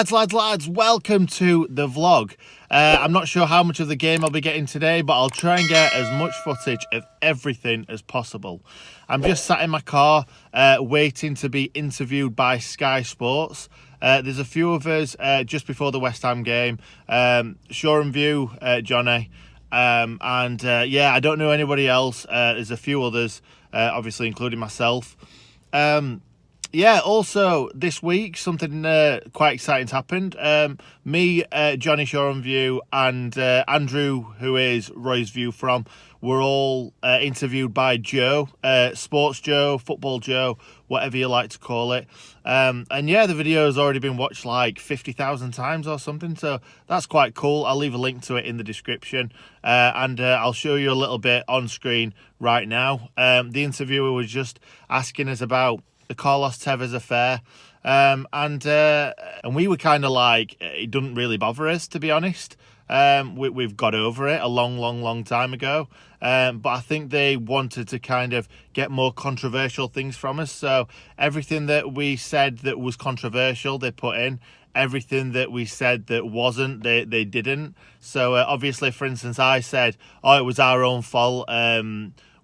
Lads, welcome to the vlog. I'm not sure how much of the game I'll be getting today, but I'll try and get as much footage of everything as possible. I'm just sat in my car waiting to be interviewed by Sky Sports. There's a few of us just before the West Ham game. Shore and View, Johnny. Yeah, I don't know anybody else. There's a few others, obviously including myself. Yeah, also this week something quite exciting's happened. Me, Johnny Shore and View, and Andrew, who is Roy's View from, were all interviewed by Joe, Sports Joe, Football Joe, whatever you like to call it. And yeah, the video has already been watched like 50,000 times or something, so that's quite cool. I'll leave a link to it in the description, and I'll show you a little bit on screen right now. The interviewer was just asking us about the Carlos Tevez affair, and we were kind of like, it doesn't really bother us, to be honest. We've got over it a long time ago, but I think they wanted to kind of get more controversial things from us. So everything that we said that was controversial, they put in. Everything that we said that wasn't, they didn't. So obviously, for instance, I said, oh, it was our own fault.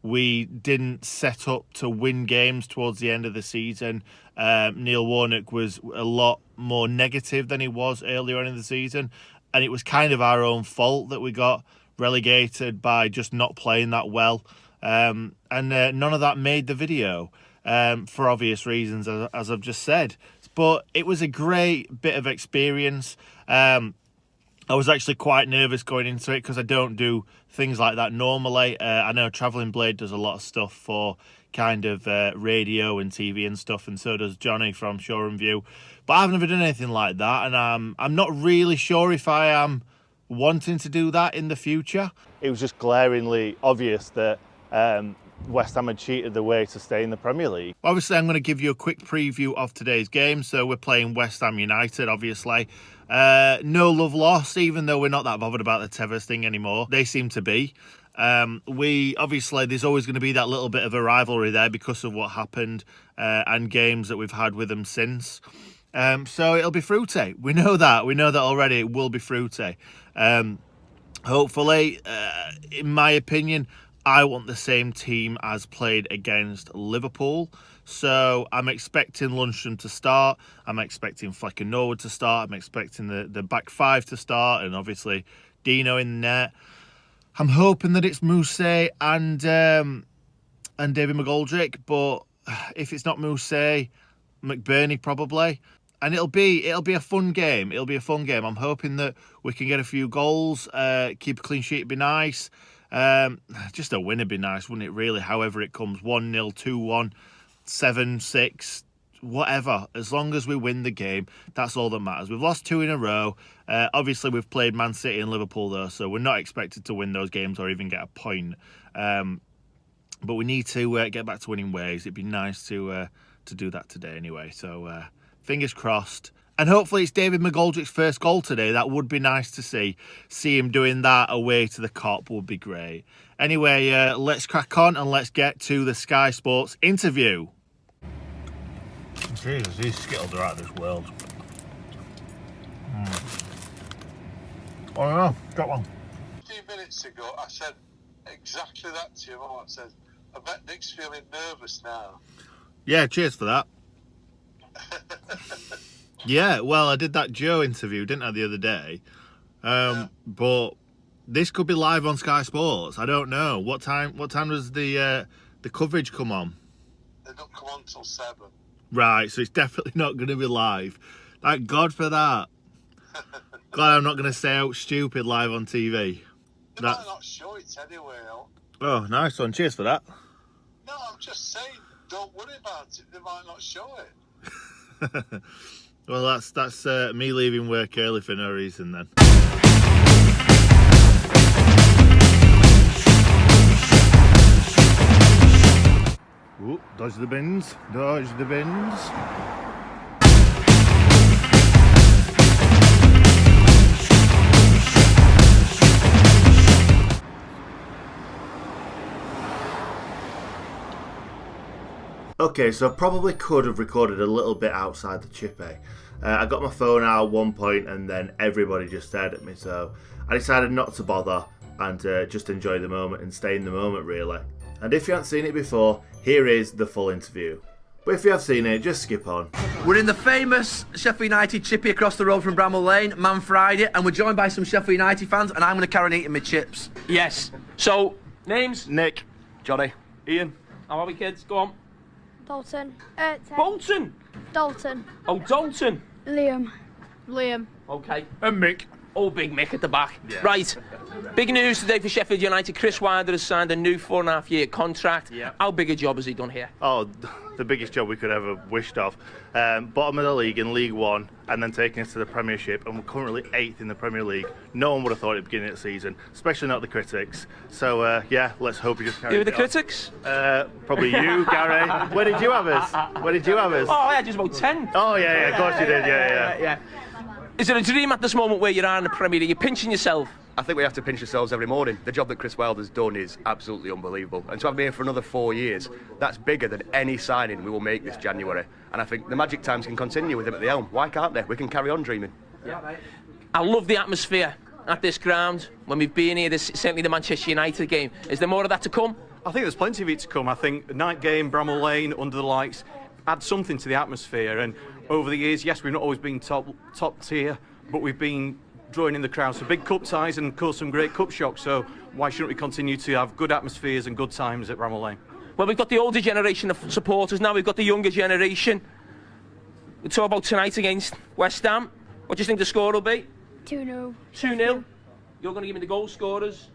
We didn't set up to win games towards the end of the season. Neil Warnock was a lot more negative than he was earlier on in the season. And it was kind of our own fault that we got relegated by just not playing that well. And none of that made the video for obvious reasons, as I've just said. But it was a great bit of experience. I was actually quite nervous going into it because I don't do things like that normally. I know Travelling Blade does a lot of stuff for kind of radio and TV and stuff, and so does Johnny from Shore and View. But I've never done anything like that, and I'm not really sure if I am wanting to do that in the future. It was just glaringly obvious that West Ham had cheated their way to stay in the Premier League. Obviously, I'm going to give you a quick preview of today's game. So we're playing West Ham United, obviously. No love lost, even though we're not that bothered about the Tevez thing anymore. They seem to be. Obviously, there's always going to be that little bit of a rivalry there because of what happened and games that we've had with them since. So it'll be fruity. We know that already. It will be fruity. Hopefully, in my opinion, I want the same team as played against Liverpool. So I'm expecting Lundstram to start. I'm expecting Fleck and Norwood to start. I'm expecting the back five to start, and obviously Dino in the net. I'm hoping that it's Mousse and David McGoldrick, but if it's not Mousse, McBurney probably. And it'll be a fun game. It'll be a fun game. I'm hoping that we can get a few goals, keep a clean sheet, would be nice. Just a win would be nice, wouldn't it, really? However it comes, 1-0, 2-1, 7-6, whatever. As long as we win the game, that's all that matters. We've lost 2 in a row. Obviously, we've played Man City and Liverpool, though, so we're not expected to win those games or even get a point. But we need to get back to winning ways. It'd be nice to do that today anyway. So fingers crossed. And hopefully it's David McGoldrick's first goal today. That would be nice to see. See him doing that away to the Cop would be great. Anyway, let's crack on and let's get to the Sky Sports interview. Jesus, these Skittles are out of this world. Oh no, got one. 15 minutes ago, I said exactly that to you. I said, I bet Nick's feeling nervous now. Yeah, cheers for that. Yeah, well, I did that Joe interview, didn't I, the other day? Yeah. But this could be live on Sky Sports. I don't know. What time does the coverage come on? They don't come on till 7. Right, so it's definitely not going to be live. Thank God for that. Glad I'm not going to stay out stupid live on TV. They might not show it anyway. Oh, nice one. Cheers for that. No, I'm just saying, don't worry about it. They might not show it. Well, that's me leaving work early for no reason then. Ooh, dodge the bins, dodge the bins. Okay, so I probably could have recorded a little bit outside the chippy. I got my phone out at one point and then everybody just stared at me, so I decided not to bother and just enjoy the moment and stay in the moment, really. And if you haven't seen it before, here is the full interview. But if you have seen it, just skip on. We're in the famous Sheffield United chippy across the road from Bramall Lane, Man Friday, and we're joined by some Sheffield United fans, and I'm going to carry on eating my chips. Yes. So, names? Nick. Johnny. Ian. How are we, kids? Go on. Dalton. Bolton. Dalton. Oh, Dalton. Liam. Okay. And Mick. Oh, big Mick at the back. Yeah. Right. Big news today for Sheffield United. Chris Wilder has signed a new 4.5-year contract. Yeah. How big a job has he done here? Oh, the biggest job we could ever wished of. Bottom of the league in League One, and then taking us to the Premiership, and we're currently 8th in the Premier League. No one would have thought at the beginning of the season, especially not the critics. So yeah, let's hope he just carries Who are the it critics? on. Probably you, Gary. Where did you have us? Where did you have us? Oh, I had just about 10. Oh yeah, of course you did. Yeah. Is it a dream at this moment where you are in the Premier League? You're pinching yourself. I think we have to pinch ourselves every morning. The job that Chris Wilder's done is absolutely unbelievable. And to have me here for another 4 years, that's bigger than any signing we will make this January. And I think the magic times can continue with him at the helm. Why can't they? We can carry on dreaming. Yeah. I love the atmosphere at this ground. When we've been here, this certainly the Manchester United game. Is there more of that to come? I think there's plenty of it to come. I think the night game, Bramall Lane, under the lights, add something to the atmosphere. And over the years, yes, we've not always been top tier, but we've been drawing in the crowd. So big cup ties and of course some great cup shocks. So why shouldn't we continue to have good atmospheres and good times at Bramall Lane? Well, we've got the older generation of supporters now. We've got the younger generation. We'll talk about tonight against West Ham. What do you think the score will be? 2-0. 2-0. You're going to give me the goal scorers.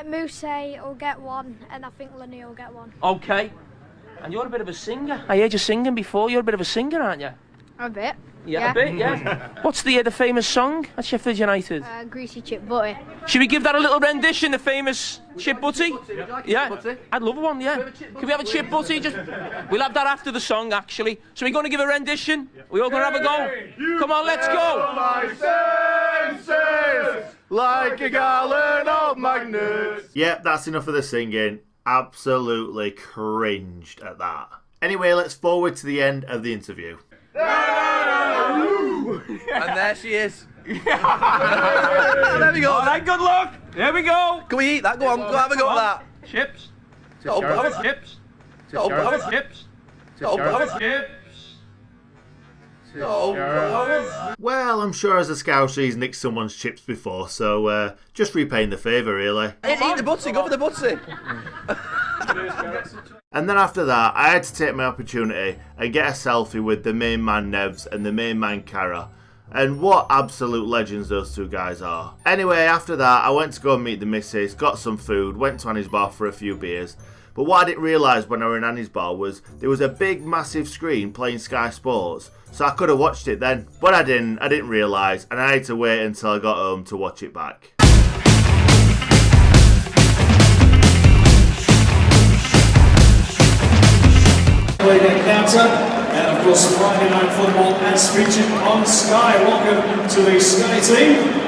Mousse will get one, and I think Lenny will get one. Okay. And you're a bit of a singer. I heard you singing before. You're a bit of a singer, aren't you? A bit. Yeah. A bit, yeah. What's the famous song at Sheffield United? Greasy chip butty. Should we give that a little rendition, the famous chip butty? Yeah, butty? I'd love one, yeah. Can we have a chip butty? We'll have that after the song, actually. So we're going to give a rendition? We all going to have a go? Come on, let's go. My senses, like a gallon of magnets. Yep, that's enough of the singing. Absolutely cringed at that. Anyway, let's forward to the end of the interview. And there she is. There we go. All right, good luck. Here we go. Can we eat that? Go on, go have a go at that. Chips. Chips. Chips. Well, I'm sure as a Scouser he's nicked someone's chips before, so just repaying the favour, really. Eat the butty, go for the butty. And then after that, I had to take my opportunity and get a selfie with the main man Nevs and the main man Carragher. And what absolute legends those two guys are. Anyway, after that, I went to go and meet the missus, got some food, went to Annie's bar for a few beers. But what I didn't realise when I was in Annie's bar was there was a big massive screen playing Sky Sports. So I could have watched it then. But I didn't realise, and I had to wait until I got home to watch it back. Played encounter, and of course Friday Night Football as featured on Sky. Welcome to the Sky team.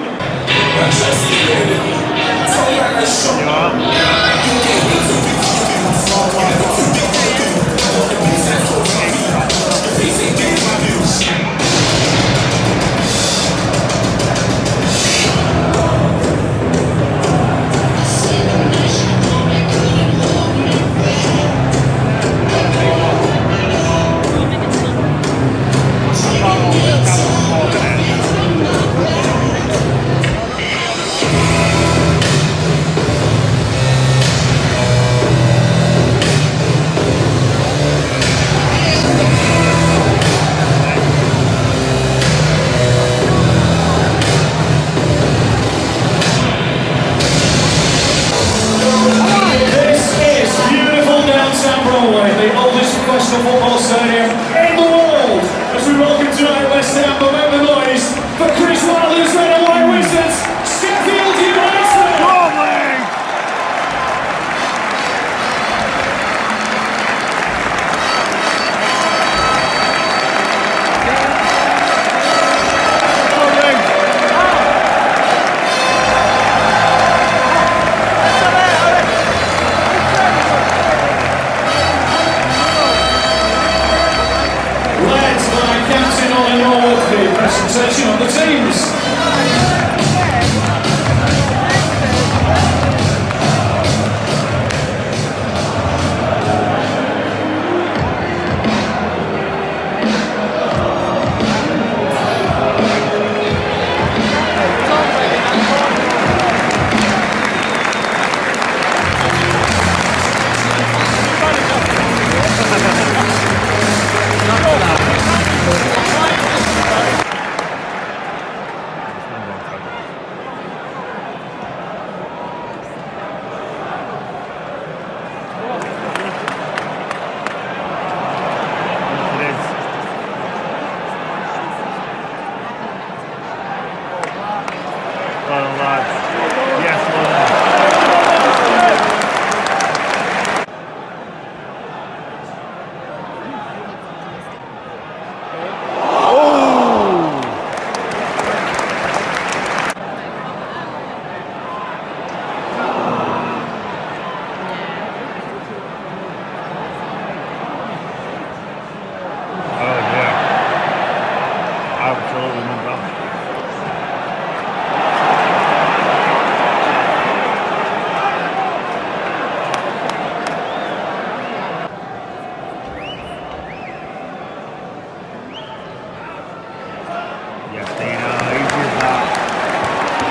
James.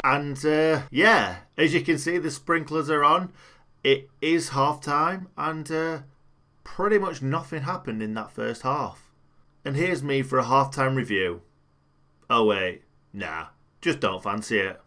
And yeah, as you can see, the sprinklers are on. It is half time, and pretty much nothing happened in that first half. And here's me for a half-time review. Oh wait, nah, just don't fancy it.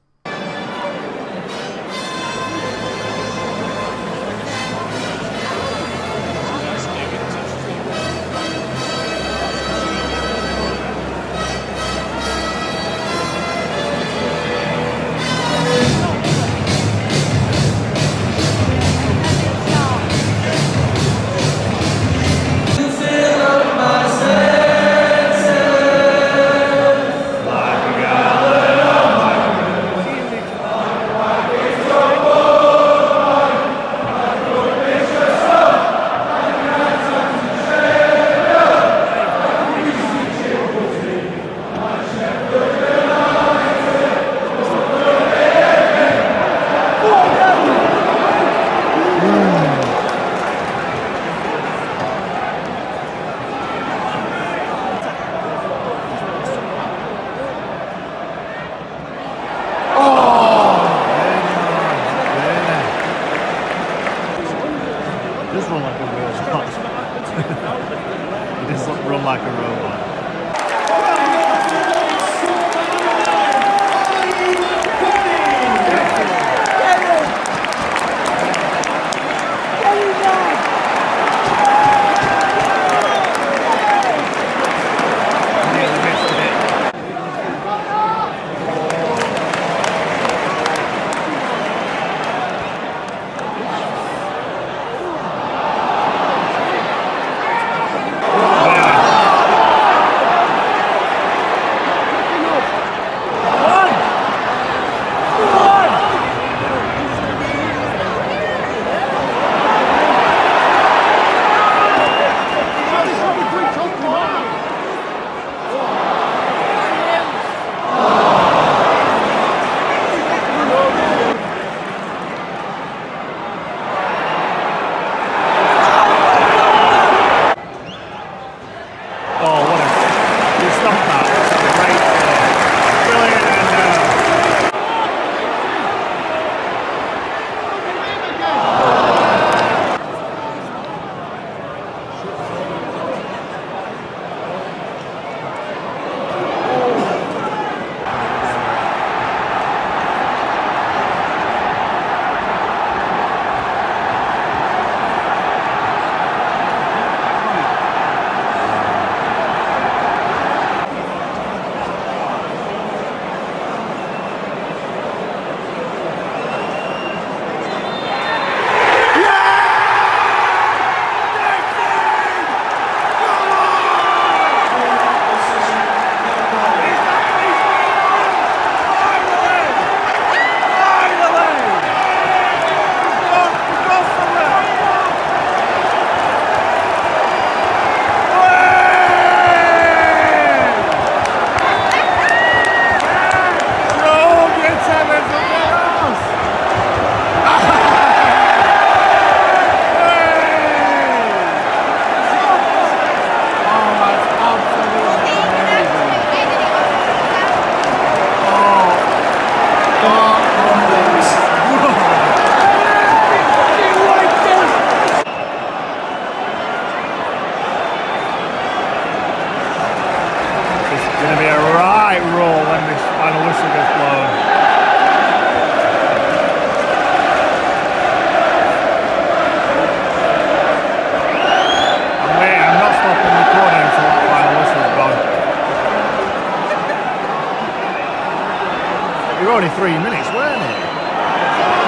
You're only 3 minutes, weren't it?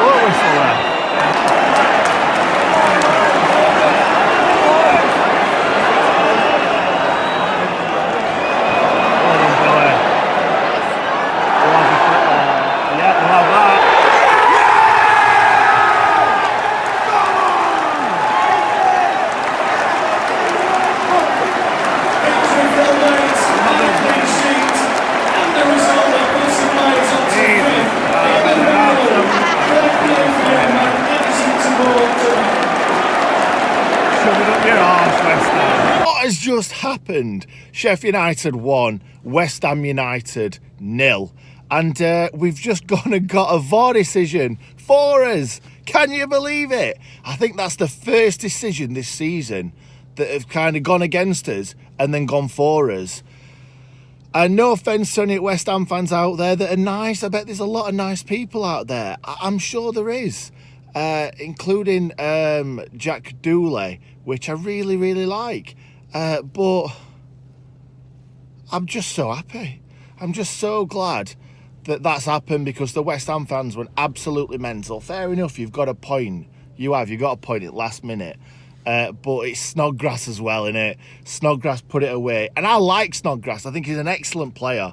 What whistle there? What has just happened? Sheffield United 1, West Ham United 0. And we've just gone and got a VAR decision for us. Can you believe it? I think that's the first decision this season that have kind of gone against us and then gone for us. And no offence to any West Ham fans out there that are nice. I bet there's a lot of nice people out there. I'm sure there is. Including Jack Dooley, which I really, really like. But I'm just so happy. I'm just so glad that that's happened because the West Ham fans went absolutely mental. Fair enough, you've got a point. You've got a point at last minute. But it's Snodgrass as well, innit? Snodgrass put it away. And I like Snodgrass. I think he's an excellent player.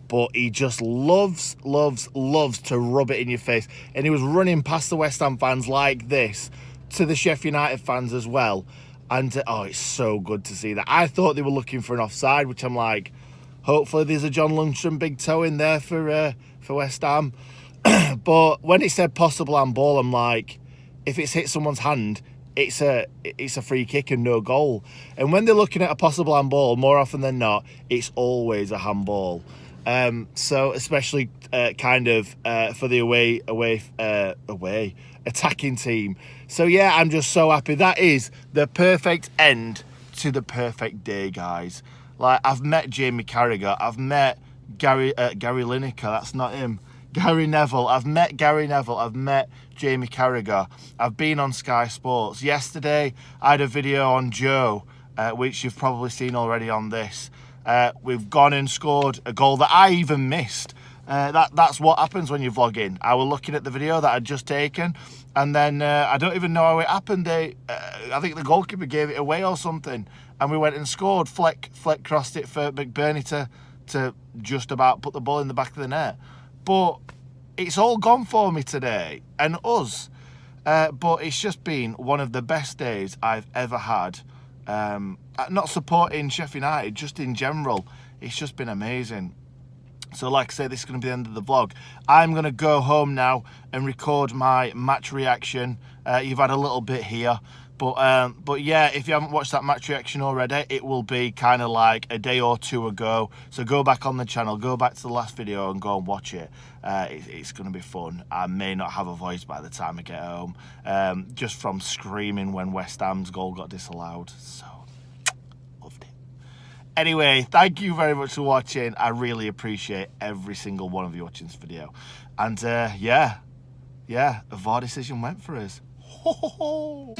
But he just loves to rub it in your face. And he was running past the West Ham fans like this to the Sheffield United fans as well. And, oh, it's so good to see that. I thought they were looking for an offside, which I'm like, hopefully there's a John Lundstrom big toe in there for West Ham. But when it said possible handball, I'm like, if it's hit someone's hand, it's a free kick and no goal. And when they're looking at a possible handball, more often than not, it's always a handball. So especially kind of for the away attacking team. So yeah, I'm just so happy. That is the perfect end to the perfect day, guys. Like, I've met Jamie Carragher, I've met Gary Lineker, that's not him. Gary Neville, I've met Gary Neville, I've met Jamie Carragher, I've been on Sky Sports. Yesterday, I had a video on Joe, which you've probably seen already on this. We've gone and scored a goal that I even missed. That's what happens when you vlog in. I was looking at the video that I'd just taken, and then I don't even know how it happened. I think the goalkeeper gave it away or something, and we went and scored. Fleck crossed it for McBurney to just about put the ball in the back of the net. But it's all gone for me today, and us. But it's just been one of the best days I've ever had. Not supporting Sheffield United, just in general. It's just been amazing. So like I say, this is going to be the end of the vlog. I'm going to go home now and record my match reaction. You've had a little bit here. But yeah, if you haven't watched that match reaction already, it will be kind of like a day or two ago. So go back on the channel, go back to the last video and go and watch it. It's going to be fun. I may not have a voice by the time I get home. Just from screaming when West Ham's goal got disallowed. So, loved it. Anyway, thank you very much for watching. I really appreciate every single one of you watching this video. And yeah, a VAR decision went for us. Ho, ho, ho.